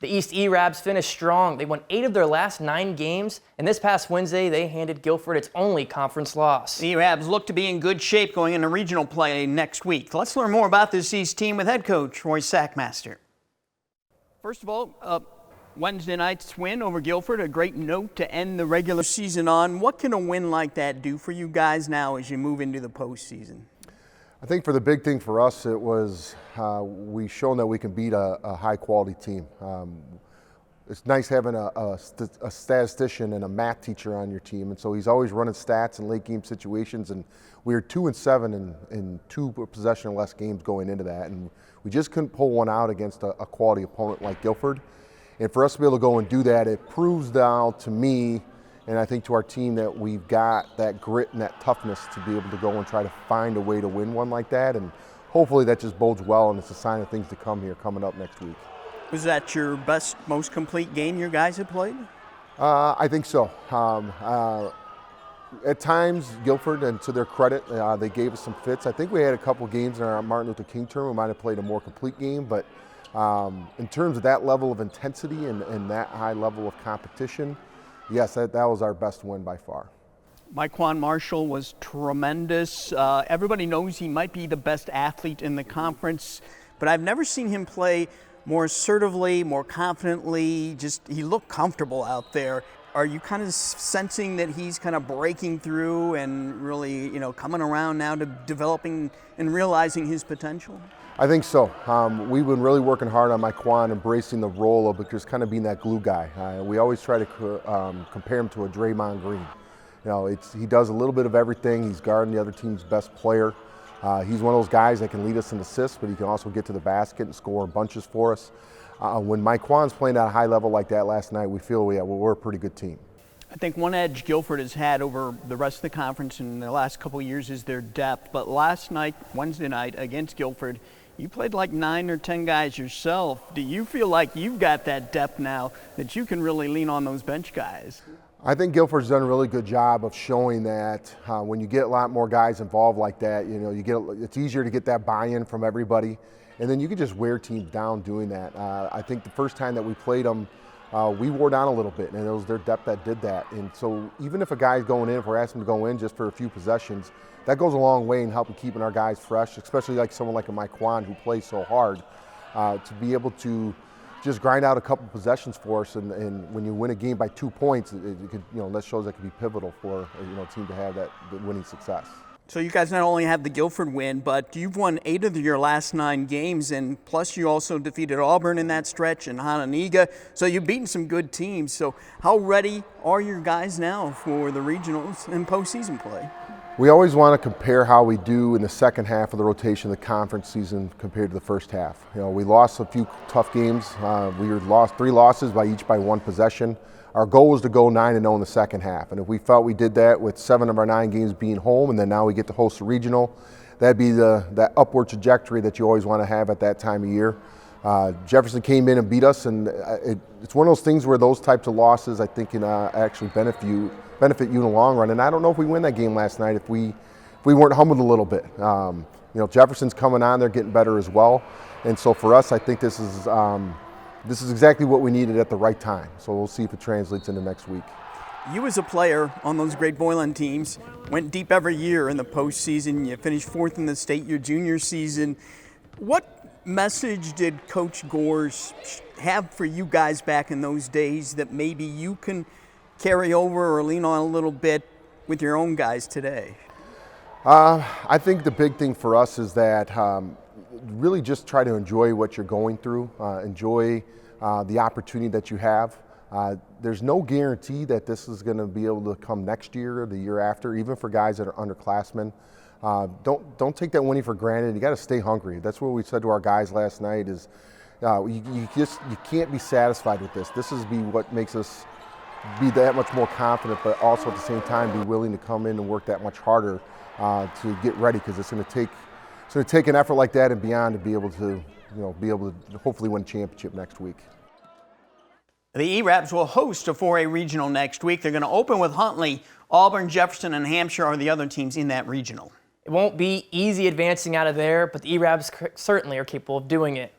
The East E-Rabs finished strong. They won 8 of their last 9 games, and this past Wednesday they handed Guilford its only conference loss. The E-Rabs look to be in good shape going into regional play next week. Let's learn more about this East team with head coach Roy Sackmaster. First of all, Wednesday night's win over Guilford, a great note to end the regular season on. What can a win like that do for you guys now as you move into the postseason? I think for the big thing for us, it was we've shown that we can beat a high-quality team. It's nice having a statistician and a math teacher on your team, and so he's always running stats in late game situations, and we were 2-7 in 2 possession or less games going into that, and we just couldn't pull one out against a quality opponent like Guilford. And for us to be able to go and do that, it proves now to me, and I think to our team, that we've got that grit and that toughness to be able to go and try to find a way to win one like that. And hopefully that just bodes well, and it's a sign of things to come here coming up next week. Was that your best, most complete game your guys have played? I think so. At times, Guilford, and to their credit, they gave us some fits. I think we had a couple games in our Martin Luther King term. We might have played a more complete game, but in terms of that level of intensity and that high level of competition, yes, that was our best win by far. Myquan Marshall was tremendous. Everybody knows he might be the best athlete in the conference, but I've never seen him play more assertively, more confidently. He looked comfortable out there. Are you kind of sensing that he's kind of breaking through and really, coming around now to developing and realizing his potential? I think so. We've been really working hard on Myquan, embracing the role of just kind of being that glue guy. We always try to compare him to a Draymond Green. He does a little bit of everything. He's guarding the other team's best player. He's one of those guys that can lead us in assists, but he can also get to the basket and score bunches for us. When Myquan's playing at a high level like that last night, we feel we're a pretty good team. I think one edge Guilford has had over the rest of the conference in the last couple of years is their depth. But last night, Wednesday night, against Guilford, you played like 9 or 10 guys yourself. Do you feel like you've got that depth now that you can really lean on those bench guys? I think Guilford's done a really good job of showing that when you get a lot more guys involved like that, it's easier to get that buy-in from everybody, and then you can just wear teams down doing that. I think the first time that we played them, we wore down a little bit, and it was their depth that did that. And so even if a guy's going in, if we're asking him to go in just for a few possessions, that goes a long way in helping keeping our guys fresh, especially like someone like a Myquan who plays so hard, to be able to just grind out a couple possessions for us. And when you win a game by 2 points, it could, that shows that could be pivotal for a team to have that winning success. So you guys not only have the Guilford win, but you've won 8 of your last 9 games, and plus you also defeated Auburn in that stretch and Hononegah. So you've beaten some good teams. So how ready are your guys now for the regionals and postseason play? We always want to compare how we do in the second half of the rotation of the conference season compared to the first half. We lost a few tough games. We lost 3 losses by 1 possession. Our goal was to go 9-0 in the second half, and if we felt we did that with 7 of our 9 games being home, and then now we get to host a regional, that'd be that upward trajectory that you always want to have at that time of year. Jefferson came in and beat us, and it's one of those things where those types of losses, I think, can actually benefit you in the long run. And I don't know if we win that game last night if we weren't humbled a little bit. Jefferson's coming on; they're getting better as well. And so for us, I think this is exactly what we needed at the right time. So we'll see if it translates into next week. You as a player on those great Boylan teams went deep every year in the postseason. You finished 4th in the state your junior season. What message did Coach Gores have for you guys back in those days that maybe you can carry over or lean on a little bit with your own guys today? I think the big thing for us is that really just try to enjoy what you're going through, enjoy the opportunity that you have. There's no guarantee that this is going to be able to come next year or the year after, even for guys that are underclassmen. Don't take that winning for granted. You got to stay hungry. That's what we said to our guys last night is you can't be satisfied with this. This is what makes us be that much more confident, but also at the same time be willing to come in and work that much harder to get ready, because it's going to take an effort like that and beyond to be able to hopefully win a championship next week. The E-Rabs will host a 4A regional next week. They're going to open with Huntley. Auburn, Jefferson, and Hampshire are the other teams in that regional. It won't be easy advancing out of there, but the E-Rabs certainly are capable of doing it.